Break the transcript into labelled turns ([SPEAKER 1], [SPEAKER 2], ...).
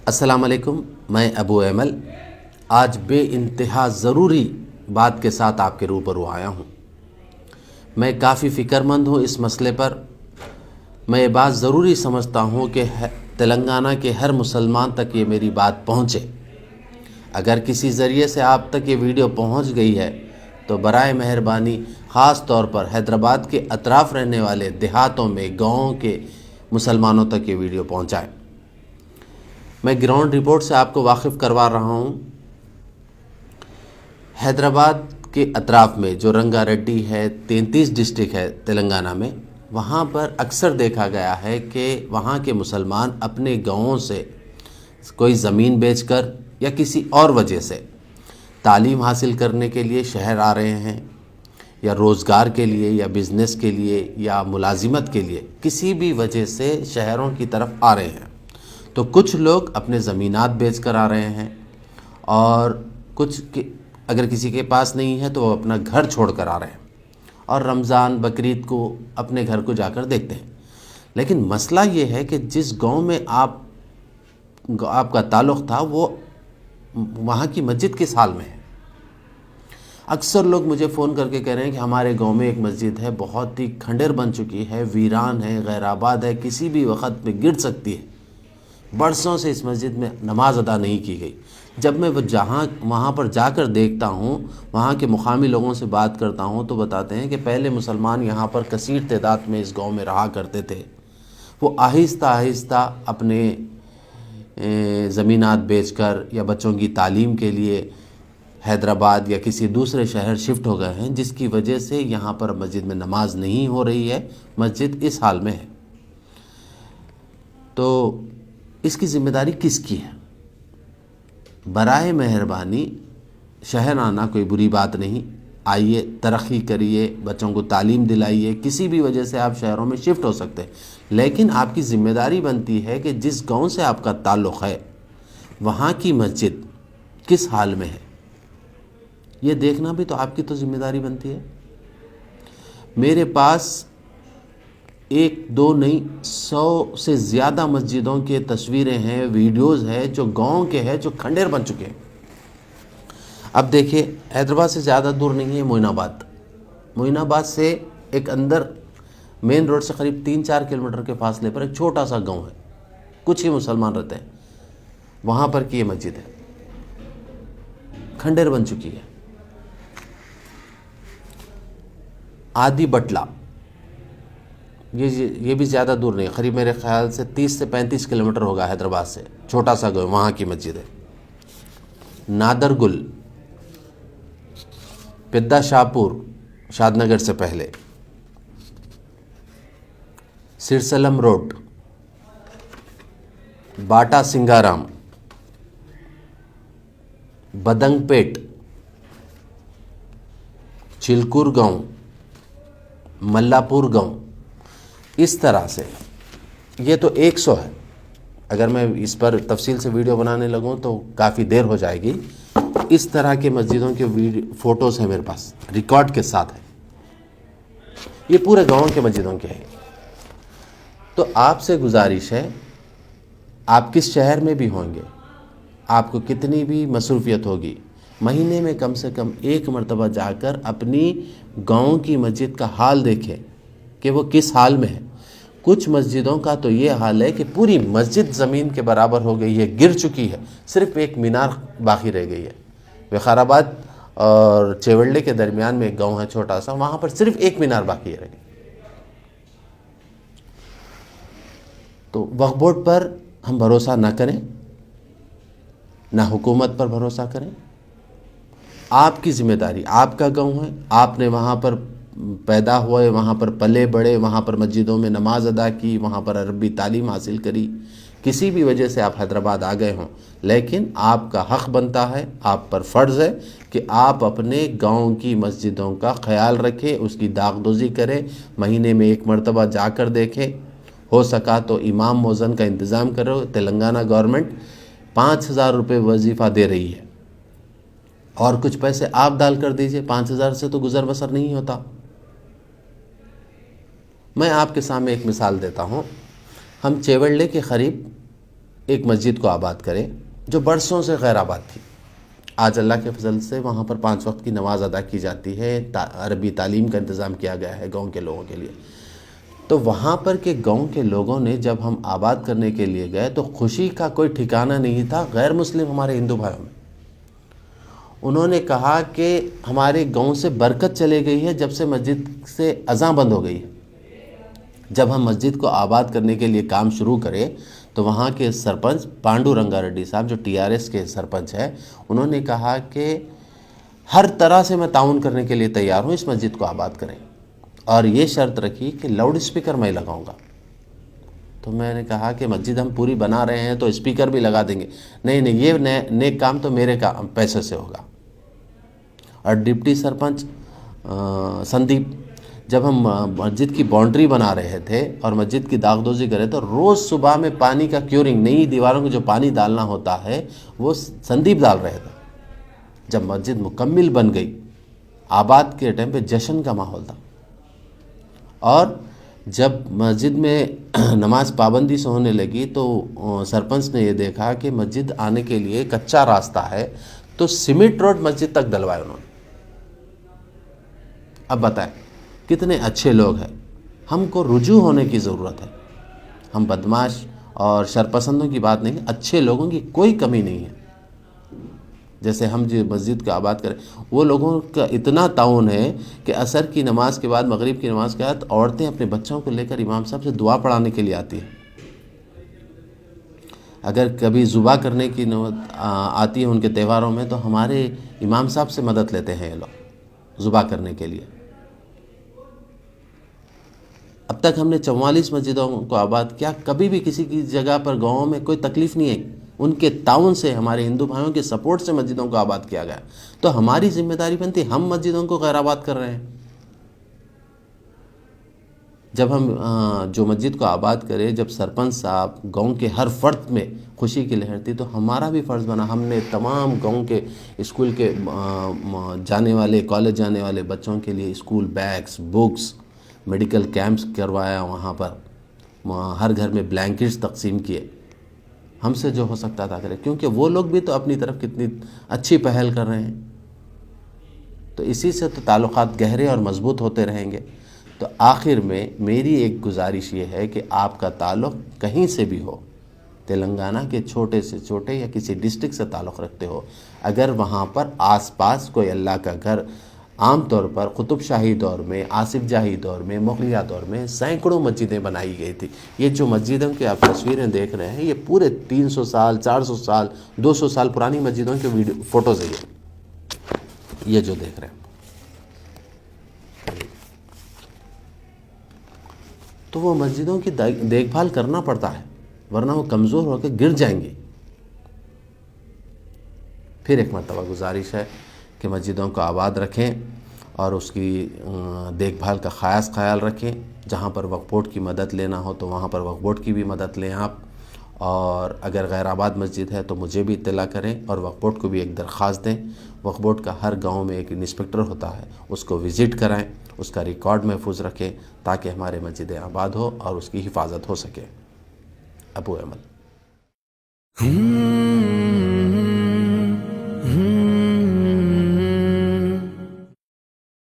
[SPEAKER 1] السلام علیکم، میں ابو ایمل آج بے انتہا ضروری بات کے ساتھ آپ کے روبرو آیا ہوں۔ میں کافی فکر مند ہوں اس مسئلے پر۔ میں یہ بات ضروری سمجھتا ہوں کہ تلنگانہ کے ہر مسلمان تک یہ میری بات پہنچے۔ اگر کسی ذریعے سے آپ تک یہ ویڈیو پہنچ گئی ہے تو برائے مہربانی خاص طور پر حیدرآباد کے اطراف رہنے والے دیہاتوں میں گاؤں کے مسلمانوں تک یہ ویڈیو پہنچائیں۔ میں گراؤنڈ رپورٹ سے آپ کو واقف کروا رہا ہوں۔ حیدرآباد کے اطراف میں جو رنگا ریڈی ہے، 33 ڈسٹرکٹ ہے تلنگانہ میں، وہاں پر اکثر دیکھا گیا ہے کہ وہاں کے مسلمان اپنے گاؤں سے کوئی زمین بیچ کر یا کسی اور وجہ سے تعلیم حاصل کرنے کے لیے شہر آ رہے ہیں، یا روزگار کے لیے یا بزنس کے لیے یا ملازمت کے لیے کسی بھی وجہ سے شہروں کی طرف آ رہے ہیں۔ تو کچھ لوگ اپنے زمینات بیچ کر آ رہے ہیں، اور کچھ اگر کسی کے پاس نہیں ہے تو وہ اپنا گھر چھوڑ کر آ رہے ہیں اور رمضان بقرعید کو اپنے گھر کو جا کر دیکھتے ہیں۔ لیکن مسئلہ یہ ہے کہ جس گاؤں میں آپ کا تعلق تھا، وہ وہاں کی مسجد کس حال میں ہے؟ اکثر لوگ مجھے فون کر کے کہہ رہے ہیں کہ ہمارے گاؤں میں ایک مسجد ہے، بہت ہی کھنڈر بن چکی ہے، ویران ہے، غیر آباد ہے، کسی بھی وقت میں گر سکتی ہے۔ برسوں سے اس مسجد میں نماز ادا نہیں کی گئی۔ جب میں وہاں پر جا کر دیکھتا ہوں، وہاں کے مقامی لوگوں سے بات کرتا ہوں، تو بتاتے ہیں کہ پہلے مسلمان یہاں پر کثیر تعداد میں اس گاؤں میں رہا کرتے تھے۔ وہ آہستہ آہستہ اپنے زمینات بیچ کر یا بچوں کی تعلیم کے لیے حیدرآباد یا کسی دوسرے شہر شفٹ ہو گئے ہیں، جس کی وجہ سے یہاں پر مسجد میں نماز نہیں ہو رہی ہے، مسجد اس حال میں ہے۔ تو اس کی ذمہ داری کس کی ہے؟ برائے مہربانی شہر آنا کوئی بری بات نہیں، آئیے، ترقی کریے، بچوں کو تعلیم دلائیے، کسی بھی وجہ سے آپ شہروں میں شفٹ ہو سکتے ہیں، لیکن آپ کی ذمہ داری بنتی ہے کہ جس گاؤں سے آپ کا تعلق ہے وہاں کی مسجد کس حال میں ہے، یہ دیکھنا بھی تو آپ کی تو ذمہ داری بنتی ہے۔ میرے پاس 1 2 نہیں 100 سے زیادہ مسجدوں کے تصویریں ہیں، ویڈیوز ہیں، جو گاؤں کے ہیں، جو کھنڈر بن چکے ہیں۔ اب دیکھیں، حیدرآباد سے زیادہ دور نہیں ہے معین آباد سے ایک اندر مین روڈ سے قریب 3-4 کلومیٹر کے فاصلے پر ایک چھوٹا سا گاؤں ہے، کچھ ہی مسلمان رہتے ہیں، وہاں پر کی یہ مسجد ہے، کھنڈر بن چکی ہے۔ آدی بٹلہ، یہ بھی زیادہ دور نہیں، قریب میرے خیال سے 30 سے 35 کلومیٹر ہوگا حیدرآباد سے، چھوٹا سا گاؤں، وہاں کی مسجد ہے۔ نادر گل، پدہ شاہپور، شاد نگر سے پہلے، سرسلم روڈ، باٹا سنگارام، بدنگ پیٹ، چلکور گاؤں، ملاپور گاؤں، اس طرح سے یہ تو 100 ہے۔ اگر میں اس پر تفصیل سے ویڈیو بنانے لگوں تو کافی دیر ہو جائے گی۔ اس طرح کے مسجدوں کے فوٹوز ہیں میرے پاس، ریکارڈ کے ساتھ ہے، یہ پورے گاؤں کے مسجدوں کے ہیں۔ تو آپ سے گزارش ہے، آپ کس شہر میں بھی ہوں گے، آپ کو کتنی بھی مصروفیت ہوگی، مہینے میں کم سے کم 1 مرتبہ جا کر اپنی گاؤں کی مسجد کا حال دیکھیں کہ وہ کس حال میں ہے۔ کچھ مسجدوں کا تو یہ حال ہے کہ پوری مسجد زمین کے برابر ہو گئی ہے، گر چکی ہے، صرف ایک مینار باقی رہ گئی ہے۔ وقار آباد اور چیولڈے کے درمیان میں ایک گاؤں ہے چھوٹا سا، وہاں پر صرف ایک مینار باقی رہ گئی۔ تو وقف بورڈ پر ہم بھروسہ نہ کریں، نہ حکومت پر بھروسہ کریں۔ آپ کی ذمہ داری، آپ کا گاؤں ہے، آپ نے وہاں پر پیدا ہوئے، وہاں پر پلے بڑھے، وہاں پر مسجدوں میں نماز ادا کی، وہاں پر عربی تعلیم حاصل کری، کسی بھی وجہ سے آپ حیدرآباد آ گئے ہوں، لیکن آپ کا حق بنتا ہے، آپ پر فرض ہے کہ آپ اپنے گاؤں کی مسجدوں کا خیال رکھیں، اس کی داغدوزی کریں، مہینے میں 1 مرتبہ جا کر دیکھیں، ہو سکا تو امام مؤذن کا انتظام کرو۔ تلنگانہ گورنمنٹ 5000 روپے وظیفہ دے رہی ہے، اور کچھ پیسے آپ ڈال کر دیجئے، 5000 سے تو گزر بسر نہیں ہوتا۔ میں آپ کے سامنے ایک مثال دیتا ہوں۔ ہم چیولڈے کے قریب ایک مسجد کو آباد کرے جو برسوں سے غیر آباد تھی. آج اللہ کے فضل سے وہاں پر 5 وقت کی نماز ادا کی جاتی ہے، عربی تعلیم کا انتظام کیا گیا ہے گاؤں کے لوگوں کے لیے. تو وہاں پر کے گاؤں کے لوگوں نے جب ہم آباد کرنے کے لیے گئے تو خوشی کا کوئی ٹھکانہ نہیں تھا غیر مسلم ہمارے ہندو بھائیوں میں. انہوں نے کہا کہ ہمارے گاؤں سے برکت چلے گئی ہے جب سے مسجد سے اذان بند ہو گئی. جب ہم مسجد کو آباد کرنے کے لیے کام شروع کرے تو وہاں کے سرپنچ پانڈو رنگا ریڈی صاحب جو TRS کے سرپنچ ہیں، انہوں نے کہا کہ ہر طرح سے میں تعاون کرنے کے لیے تیار ہوں، اس مسجد کو آباد کریں، اور یہ شرط رکھی کہ لاؤڈ اسپیکر میں لگاؤں گا. تو میں نے کہا کہ مسجد ہم پوری بنا رہے ہیں تو اسپیکر بھی لگا دیں گے. نہیں، یہ نیک کام تو میرے پیسے سے ہوگا. اور ڈپٹی سرپنچ سندیپ، جب ہم مسجد کی باؤنڈری بنا رہے تھے اور مسجد کی داغدوزی کر رہے تھے، روز صبح میں پانی کا کیورنگ، نئی دیواروں کو جو پانی ڈالنا ہوتا ہے وہ سندیپ ڈال رہے تھے. جب مسجد مکمل بن گئی، آباد کے ٹائم پہ جشن کا ماحول تھا. اور جب مسجد میں نماز پابندی سے ہونے لگی تو سرپنچ نے یہ دیکھا کہ مسجد آنے کے لیے کچا راستہ ہے، تو سیمنٹ روڈ مسجد تک ڈلوائے انہوں نے. اب بتائیں کتنے اچھے لوگ ہیں. ہم کو رجوع ہونے کی ضرورت ہے. ہم بدماش اور شرپسندوں کی بات نہیں، اچھے لوگوں کی کوئی کمی نہیں ہے. جیسے ہم جو مسجد کا آباد کریں، وہ لوگوں کا اتنا تعاون ہے کہ عصر کی نماز کے بعد، مغرب کی نماز کے بعد عورتیں اپنے بچوں کو لے کر امام صاحب سے دعا پڑھانے کے لیے آتی ہیں. اگر کبھی ذبح کرنے کی نوبت آتی ہے ان کے تہواروں میں تو ہمارے امام صاحب سے مدد لیتے ہیں یہ لوگ ذبح کرنے کے لیے. اب تک ہم نے 44 مسجدوں کو آباد کیا، کبھی بھی کسی کی جگہ پر گاؤں میں کوئی تکلیف نہیں ہے. ان کے تعاون سے، ہمارے ہندو بھائیوں کے سپورٹ سے مسجدوں کو آباد کیا گیا. تو ہماری ذمہ داری بنتی، ہم مسجدوں کو غیر آباد کر رہے ہیں. جب ہم جو مسجد کو آباد کرے، جب سرپنچ صاحب گاؤں کے ہر فرد میں خوشی کی لہر تھی، تو ہمارا بھی فرض بنا. ہم نے تمام گاؤں کے اسکول کے جانے والے، کالج جانے والے بچوں کے لیے school bags, books, medical camps کروایا. وہاں پر ہر گھر میں بلینکٹس تقسیم کیے. ہم سے جو ہو سکتا تھا کرے، کیونکہ وہ لوگ بھی تو اپنی طرف کتنی اچھی پہل کر رہے ہیں. تو اسی سے تو تعلقات گہرے اور مضبوط ہوتے رہیں گے. تو آخر میں میری ایک گزارش یہ ہے کہ آپ کا تعلق کہیں سے بھی ہو، تلنگانہ کے چھوٹے سے چھوٹے یا کسی ڈسٹرکٹ سے تعلق رکھتے ہو، اگر وہاں پر آس پاس کوئی اللہ کا گھر، عام طور پر قطب شاہی دور میں، آصف جاہی دور میں، مغلیہ دور میں سینکڑوں مسجدیں بنائی گئی تھی. یہ جو مسجدوں کی آپ تصویریں دیکھ رہے ہیں، یہ پورے 300 سال، 400 سال، 200 سال پرانی مسجدوں کے فوٹوز ہیں. یہ جو دیکھ رہے ہیں، تو وہ مسجدوں کی دیکھ بھال کرنا پڑتا ہے، ورنہ وہ کمزور ہو کے گر جائیں گی. پھر ایک مرتبہ گزارش ہے کہ مسجدوں کو آباد رکھیں اور اس کی دیکھ بھال کا خاص خیال رکھیں. جہاں پر وقف بورڈ کی مدد لینا ہو تو وہاں پر وقف بورڈ کی بھی مدد لیں آپ. اور اگر غیر آباد مسجد ہے تو مجھے بھی اطلاع کریں اور وقف بورڈ کو بھی ایک درخواست دیں. وقف بورڈ کا ہر گاؤں میں ایک انسپکٹر ہوتا ہے، اس کو وزٹ کرائیں، اس کا ریکارڈ محفوظ رکھیں تاکہ ہمارے مسجدیں آباد ہو اور اس کی حفاظت ہو سکے. ابو احمد.